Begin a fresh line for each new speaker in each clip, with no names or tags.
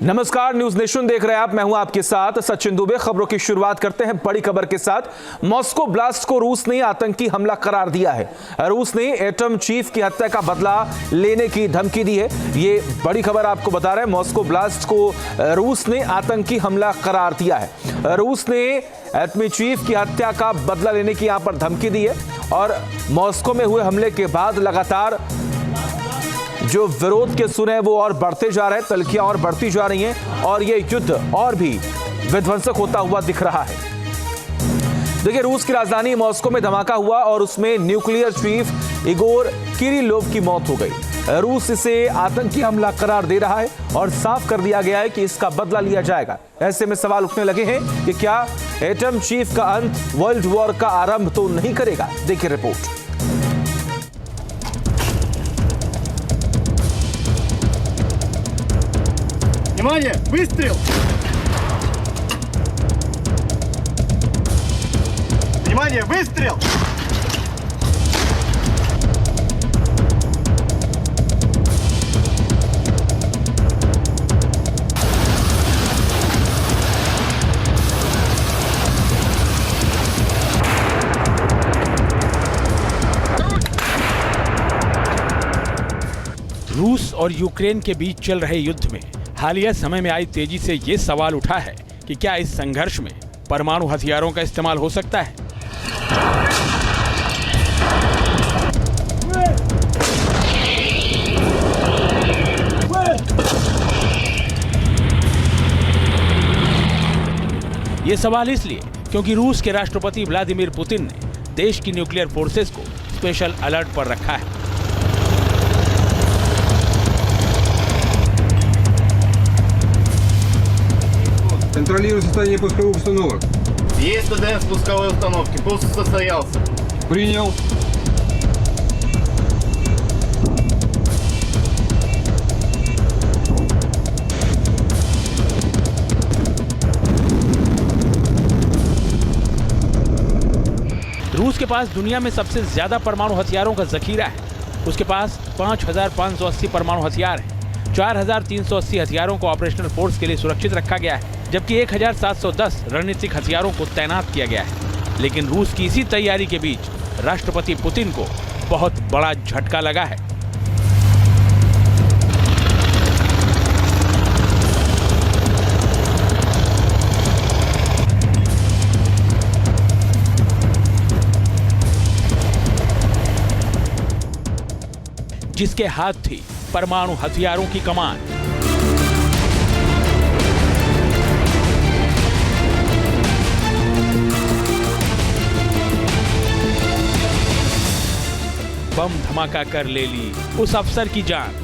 नमस्कार, news nation देख रहे हैं आप। मैं हूं आपके साथ सचिन दुबे। खबरों की शुरुआत करते हैं बड़ी खबर के साथ। मॉस्को ब्लास्ट को रूस ने आतंकी हमला करार दिया है। रूस ने एटम चीफ की हत्या का बदला लेने की धमकी दी है। ये बड़ी खबर आपको बता रहे हैं। मॉस्को ब्लास्ट को रूस ने आतंकी हमला करार दिया है। रूस ने एटमी चीफ की हत्या का बदला लेने की यहां पर धमकी दी है और मॉस्को में हुए हमले के बाद लगातार जो विरोध के सुर हैं वो और बढ़ते जा रहे हैं, तल्खियां और बढ़ती जा रही हैं और ये युद्ध और भी विध्वंसक होता हुआ दिख रहा है। देखिए, रूस की राजधानी मॉस्को में धमाका हुआ और उसमें न्यूक्लियर चीफ इगोर किरिलोव की मौत हो गई। रूस इसे आतंकी हमला करार दे रहा है और साफ कर दिया गया है कि इसका बदला लिया जाएगा। ऐसे में सवाल उठने लगे हैं कि क्या एटम चीफ का अंत वर्ल्ड वॉर का आरंभ तो नहीं करेगा। देखिए रिपोर्ट।
Внимание! Выстрел! Внимание! Выстрел!
रूस और यूक्रेन के बीच चल रहे युद्ध में हालिया समय में आई तेजी से ये सवाल उठा है कि क्या इस संघर्ष में परमाणु हथियारों का इस्तेमाल हो सकता है। ये सवाल इसलिए क्योंकि रूस के राष्ट्रपति व्लादिमीर पुतिन ने देश की न्यूक्लियर फोर्सेस को स्पेशल अलर्ट पर रखा है।
Контролирую состояние пусковых установок.
Есть ТДС пусковой установки. Пуск состоялся.
Принял.
रूस के पास दुनिया में सबसे ज्यादा परमाणु हथियारों का जखीरा है। उसके पास 5,580 परमाणु हथियार हैं। 4,380 हथियारों को ऑपरेशनल फोर्स के लिए सुरक्षित रखा गया है, जबकि 1,710 रणनीतिक हथियारों को तैनात किया गया है। लेकिन रूस की इसी तैयारी के बीच राष्ट्रपति पुतिन को बहुत बड़ा झटका लगा है। जिसके हाथ थी परमाणु हथियारों की कमान। बम धमाका कर ले ली उस अफसर की जान।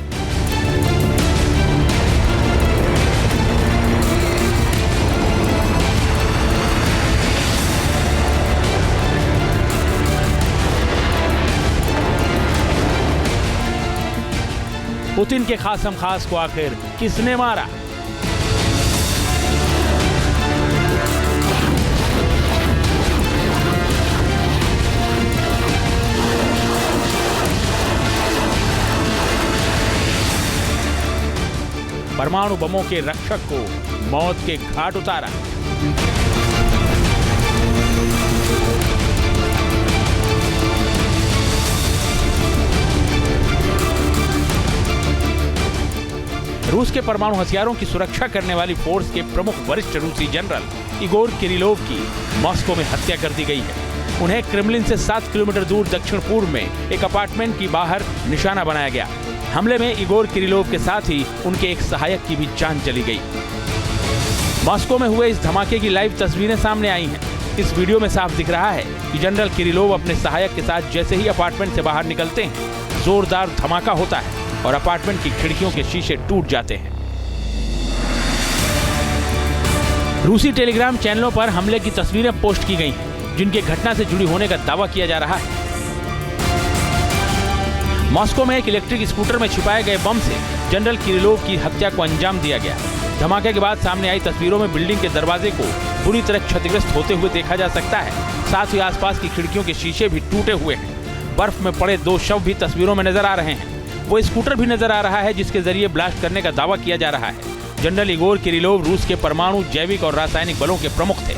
पुतिन के खासम खास को आखिर किसने मारा? परमाणु बमों के रक्षक को मौत के घाट उतारा। रूस के परमाणु हथियारों की सुरक्षा करने वाली फोर्स के प्रमुख वरिष्ठ रूसी जनरल इगोर किरिलोव की मॉस्को में हत्या कर दी गई है। उन्हें क्रेमलिन से 7 किलोमीटर दूर दक्षिण पूर्व में एक अपार्टमेंट की बाहर निशाना बनाया गया। हमले में इगोर किरिलोव के साथ ही उनके एक सहायक की भी जान चली गई। मॉस्को में हुए इस धमाके की लाइव तस्वीरें सामने आई हैं। इस वीडियो में साफ दिख रहा है कि जनरल किरिलोव अपने सहायक के साथ जैसे ही अपार्टमेंट से बाहर निकलते हैं, जोरदार धमाका होता है और अपार्टमेंट की खिड़कियों के शीशे टूट जाते हैं। रूसी टेलीग्राम चैनलों पर हमले की तस्वीरें पोस्ट की गई हैं, जिनके घटना से जुड़ी होने का दावा किया जा रहा है। मॉस्को में एक इलेक्ट्रिक स्कूटर में छिपाए गए बम से जनरल किरिलोव की हत्या को अंजाम दिया गया। धमाके के बाद सामने आई तस्वीरों में बिल्डिंग के दरवाजे को बुरी तरह क्षतिग्रस्त होते हुए देखा जा सकता है। साथ ही आसपास की खिड़कियों के शीशे भी टूटे हुए हैं। बर्फ में पड़े 2 शव भी तस्वीरों में नजर आ रहे हैं। वो स्कूटर भी नजर आ रहा है जिसके जरिए ब्लास्ट करने का दावा किया जा रहा है। जनरल इगोर किरिलोव रूस के परमाणु, जैविक और रासायनिक बलों के प्रमुख थे।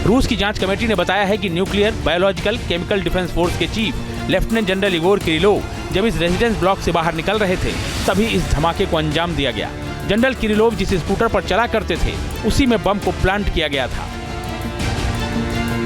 रूस की जांच कमेटी ने बताया है कि nuclear, biological, chemical defence force के chief lieutenant general Igor Kirillov जब इस रेजिडेंस ब्लॉक से बाहर निकल रहे थे, तभी इस धमाके को अंजाम दिया गया। जनरल किरिलोव जिस स्कूटर पर चला करते थे, उसी में बम को प्लांट किया गया था।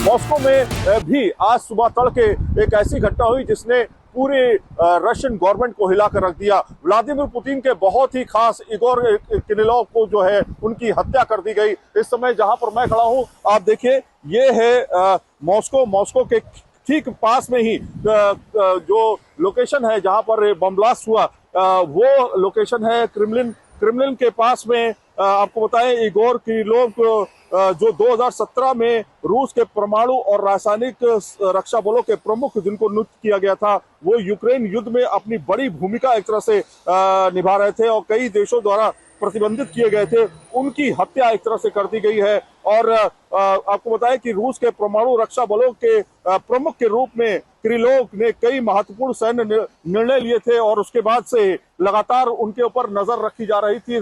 मॉस्को में भी आज सुबह तड़के एक ऐसी घटना हुई जिसने पूरे रशियन गवर्नमेंट को हिलाकर रख दिया। व्लादिमीर पुतिन के बहुत ही खास इगोर किरिलोव को जो है उनकी हत्या कर दी गई। इस समय जहां पर मैं खड़ा हूं, आप देखिए, ये है मॉस्को के ठीक पास में ही जो लोकेशन है जहां पर बम ब्लास्ट हुआ, वो लोकेशन है क्रेमलिन के पास में। आपको बताएं, इगोर किरिलोव को जो 2017 में रूस के परमाणु और रासायनिक रक्षा बलों के प्रमुख जिनको नियुक्त किया गया था, वो यूक्रेन युद्ध में अपनी बड़ी भूमिका एक तरह से निभा रहे थे और कई देशों द्वारा प्रतिबंधित किए गए थे, उनकी हत्या एक तरह से कर दी गई है। और आपको बताएं कि रूस के परमाणु रक्षा बलों के प्रमुख के रूप में किरिलोव ने कई महत्वपूर्ण सैन्य निर्णय लिए थे और उसके बाद से लगातार उनके ऊपर नजर रखी जा रही थी।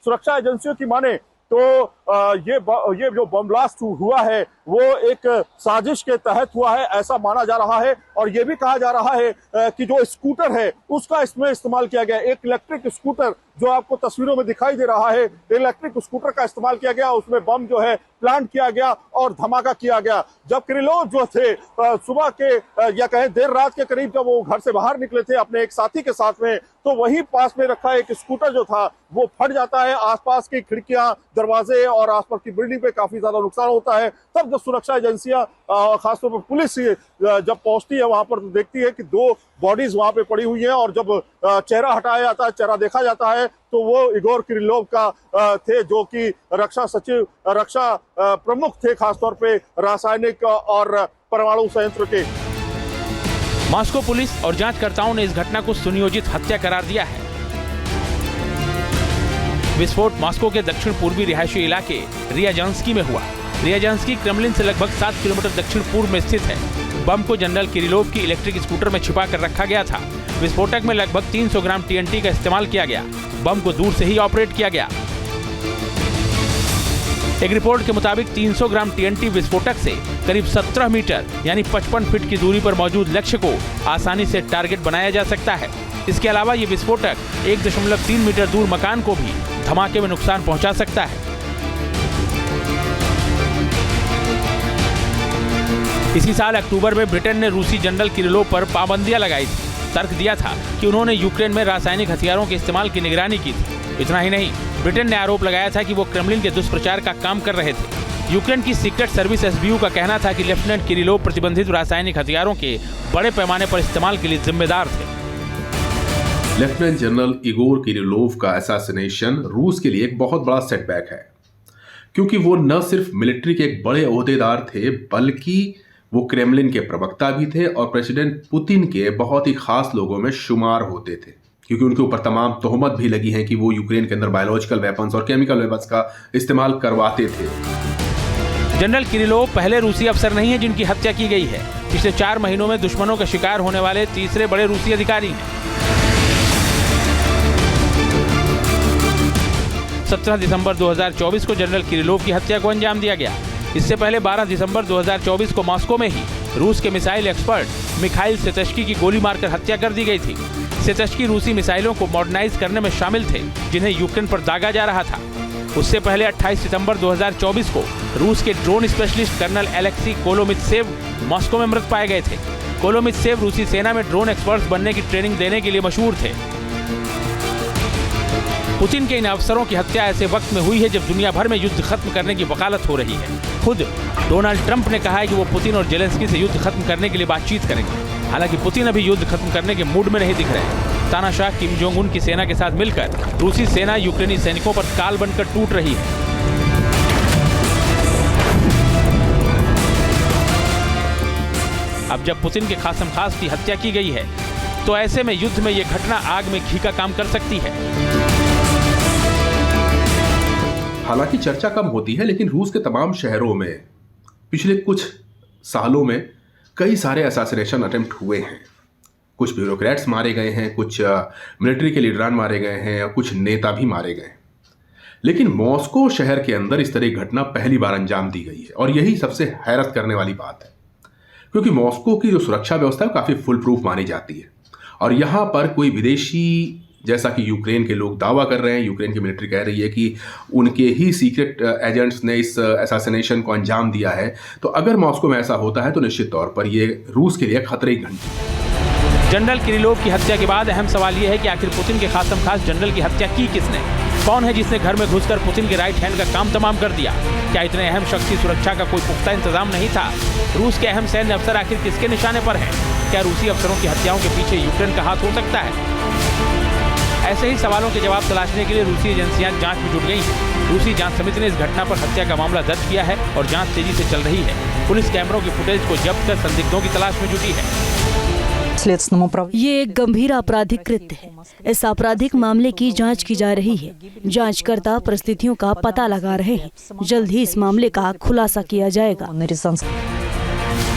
सुरक्षा एजेंसियों की माने तो ये जो बम ब्लास्ट हुआ है वो एक साजिश के तहत हुआ है, ऐसा माना जा रहा है। और ये भी कहा जा रहा है कि जो स्कूटर है उसका इसमें इस्तेमाल किया गया। एक इलेक्ट्रिक स्कूटर जो आपको तस्वीरों में दिखाई दे रहा है, इलेक्ट्रिक स्कूटर का इस्तेमाल किया गया, उसमें बम जो है प्लांट किया गया और धमाका किया गया। जब किरिलोव जो थे सुबह के या कहें देर रात के करीब जब वो घर से बाहर निकले थे अपने एक साथी के साथ में, तो वही पास में रखा एक स्कूटर जो था वो फट जाता है। आसपास की खिड़कियां, दरवाजे और आसपास की बिल्डिंग पे काफी ज्यादा नुकसान होता है। तब जब सुरक्षा एजेंसियां खासतौर पर पुलिस जब पहुंचती है वहां पर, तो देखती है कि 2 बॉडीज वहां पे पड़ी हुई हैं और जब चेहरा हटाया जाता है, चेहरा देखा जाता है, तो वो इगोर किरिलोव का थे जो कि रक्षा प्रमुख थे, खासतौर पे रासायनिक और परमाणु संयंत्र के।
मॉस्को पुलिस और जांचकर्ताओं ने इस घटना को सुनियोजित हत्या करार दिया है। विस्फोट मॉस्को के दक्षिण पूर्वी रिहायशी इलाके रियाजांस्की में हुआ। रियाजांस्की क्रेमलिन से लगभग 7 किलोमीटर दक्षिण पूर्व में स्थित है। बम को जनरल किरिलोव की इलेक्ट्रिक स्कूटर में छिपा कर रखा गया था। विस्फोटक में लगभग 300 ग्राम टीएनटी का इस्तेमाल किया गया। बम को दूर से ही ऑपरेट किया गया। एक रिपोर्ट के मुताबिक 300 ग्राम टीएनटी विस्फोटक से करीब 17 मीटर यानी 55 फीट की दूरी पर मौजूद लक्ष्य को आसानी से टारगेट बनाया जा सकता है। इसके अलावा ये विस्फोटक 1.3 मीटर दूर मकान को भी धमाके में नुकसान पहुंचा सकता है। इसी साल अक्टूबर में ब्रिटेन ने रूसी जनरल किरिलोव पर पाबंदियां लगाई थी। तर्क दिया था कि उन्होंने यूक्रेन में रासायनिक हथियारों के इस्तेमाल की निगरानी की थी। इतना ही नहीं, ब्रिटेन ने आरोप लगाया था कि वो क्रेमलिन के दुष्प्रचार का काम कर रहे थे। यूक्रेन की सीक्रेट सर्विस एसबीयू का कहना था कि लेफ्टिनेंट किरिलोव प्रतिबंधित रासायनिक हथियारों के बड़े पैमाने पर इस्तेमाल के लिए जिम्मेदार थे।
लेफ्टिनेंट जनरल इगोर किरिलोव का असैसिनेशन रूस के लिए एक बहुत बड़ा सेटबैक है, क्योंकि वो न सिर्फ मिलिट्री के एक बड़े ओहदेदार थे, बल्कि वो क्रेमलिन के प्रवक्ता भी थे और प्रेसिडेंट पुतिन के बहुत ही खास लोगों में शुमार होते थे, क्योंकि उनके ऊपर तमाम तोहमत भी लगी हैं कि वो यूक्रेन के अंदर बायोलॉजिकल वेपन्स और केमिकल वेपन्स का इस्तेमाल करवाते थे।
जनरल किरिलोव पहले रूसी अफसर नहीं है जिनकी हत्या की गई है। पिछले 4 महीनों में दुश्मनों का शिकार होने वाले तीसरे बड़े रूसी अधिकारी हैं। 17 दिसंबर 2024 को जनरल किरिलोव की हत्या को अंजाम दिया गया। इससे पहले 12 दिसंबर 2024 को मॉस्को में ही रूस के मिसाइल एक्सपर्ट मिखाइल सेतस्की की गोली मारकर हत्या कर दी गई थी। सेतस्की रूसी मिसाइलों को मॉडर्नाइज करने में शामिल थे, जिन्हें यूक्रेन पर दागा जा रहा था। उससे पहले 28 सितंबर 2024 को रूस के drone specialist colonel Alexei Kolomitsev Moscow में मृत पाए गए थे। कोलोमित्सेव रूसी सेना में ड्रोन एक्सपर्ट्स बनने की ट्रेनिंग देने के लिए मशहूर थे। पुतिन के इन अफसरों की हत्या ऐसे वक्त में हुई है जब दुनिया भर में युद्ध खत्म करने की वकालत हो रही है। खुद डोनाल्ड ट्रंप ने कहा है कि वो पुतिन और जेलेंस्की से युद्ध खत्म करने के लिए बातचीत करेंगे। हालांकि पुतिन अभी युद्ध खत्म करने के मूड में नहीं दिख रहे हैं। तानाशाह किम जोंग उन की सेना के साथ मिलकर रूसी सेना यूक्रेनी सैनिकों पर काल बनकर टूट रही है। अब जब पुतिन के खासम खास की हत्या की गई है, तो ऐसे में युद्ध में यह घटना आग में घी का काम कर सकती है।
हालांकि चर्चा कम होती है, लेकिन रूस के तमाम शहरों में पिछले कुछ सालों में कई सारे असैसिनेशन अटेम्प्ट हुए हैं। कुछ ब्यूरोक्रेट्स मारे गए हैं, कुछ मिलिट्री के लीडरान मारे गए हैं और कुछ नेता भी मारे गए हैं। लेकिन मॉस्को शहर के अंदर इस तरह की घटना पहली बार अंजाम दी गई है और यही सबसे हैरत करने वाली बात है, क्योंकि मॉस्को की जो सुरक्षा व्यवस्था है काफ़ी फुल प्रूफ मानी जाती है और यहाँ पर कोई विदेशी, जैसा कि यूक्रेन के लोग दावा कर रहे हैं, यूक्रेन की मिलिट्री कह रही है कि उनके ही सीक्रेट एजेंट्स ने इस असैसिनेशन को अंजाम दिया है, तो अगर मॉस्को में ऐसा होता है तो निश्चित तौर पर ये रूस के लिए खतरे की घंटी है।
जनरल किरिलोव की हत्या के बाद अहम सवाल यह है कि आखिर पुतिन के खास जनरल की हत्या की किसने? कौन है जिसने घर में घुसकर पुतिन के राइट हैंड का काम तमाम कर दिया? क्या इतने अहम शख्स की सुरक्षा का कोई पुख्ता इंतजाम नहीं था? रूस के अहम सैन्य अफसर आखिर किसके निशाने पर हैं? क्या रूसी अफसरों की हत्याओं के पीछे यूक्रेन का हाथ हो सकता है? ऐसे ही सवालों के जवाब तलाशने के लिए रूसी एजेंसियां जांच में जुट गई हैं। रूसी जांच समिति ने इस घटना पर हत्या का मामला दर्ज किया है और जांच तेजी से चल रही है। पुलिस कैमरों की फुटेज को जब्त कर संदिग्धों की तलाश में जुटी है।
ये एक गंभीर आपराधिक कृत्य है। इस आपराधिक मामले की जांच की जा रही है। जांचकर्ता परिस्थितियों का पता लगा रहे हैं। जल्द ही इस मामले का खुलासा किया जाएगा।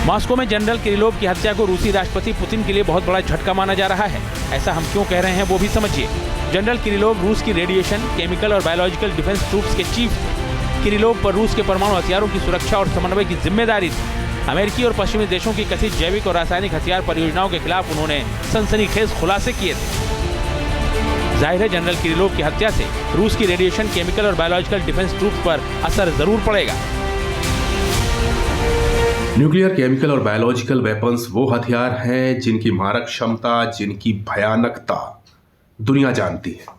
मॉस्को में जनरल किरिलोव की हत्या को रूसी राष्ट्रपति पुतिन के लिए बहुत बड़ा झटका माना जा रहा है। ऐसा हम क्यों कह रहे हैं वो भी समझिए। जनरल किरिलोव रूस की रेडिएशन, केमिकल और बायोलॉजिकल डिफेंस ट्रूप्स के चीफ थे। किरिलोव पर रूस के परमाणु हथियारों की सुरक्षा और समन्वय की जिम्मेदारी थी। अमेरिकी और पश्चिमी देशों की कथित जैविक और रासायनिक हथियार परियोजनाओं के खिलाफ उन्होंने सनसनीखेज खुलासे किए थे। जाहिर है जनरल किरिलोव की हत्या से रूस की रेडिएशन, केमिकल और बायोलॉजिकल डिफेंस ट्रूप्स पर असर जरूर पड़ेगा।
न्यूक्लियर, केमिकल और बायोलॉजिकल वेपन्स वो हथियार हैं जिनकी मारक क्षमता, जिनकी भयानकता दुनिया जानती है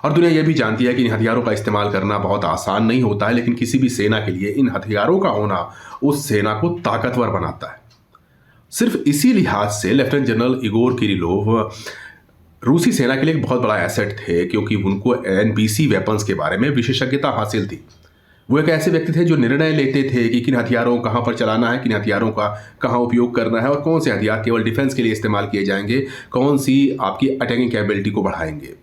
और दुनिया ये भी जानती है कि इन हथियारों का इस्तेमाल करना बहुत आसान नहीं होता है, लेकिन किसी भी सेना के लिए इन हथियारों का होना उस सेना को ताकतवर बनाता है। सिर्फ इसी लिहाज से लेफ्टिनेंट जनरल इगोर किरिलोव रूसी सेना के लिए एक बहुत बड़ा एसेट थे, क्योंकि उनको एनबीसी वेपन्स के बारे में विशेषज्ञता हासिल थी। वो एक ऐसे व्यक्ति थे जो निर्णय लेते थे कि किन हथियारों को कहाँ पर चलाना है, किन हथियारों का कहाँ उपयोग करना है और कौन से हथियार केवल डिफेंस के लिए इस्तेमाल किए जाएंगे, कौन सी आपकी अटैकिंग कैपेबिलिटी को बढ़ाएंगे।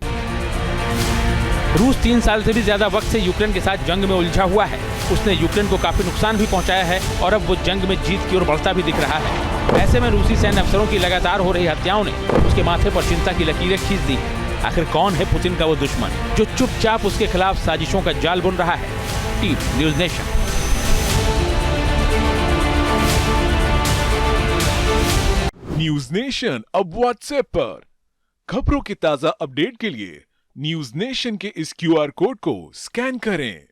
रूस 3 साल से भी ज्यादा वक्त से यूक्रेन के साथ जंग में उलझा हुआ है। उसने यूक्रेन को काफी नुकसान भी पहुंचाया है और अब वो जंग में जीत की ओर बढ़ता भी दिख रहा है। ऐसे में रूसी सैन्य अफसरों की लगातार हो रही हत्याओं ने उसके माथे पर चिंता की लकीरें खींच दी। आखिर कौन है पुतिन का वो दुश्मन जो चुपचाप उसके खिलाफ साजिशों का जाल बुन रहा है? Team news nation.
News nation अब व्हाट्सएप पर खबरों के ताजा अपडेट के लिए न्यूज़ नेशन के इस QR कोड को स्कैन करें।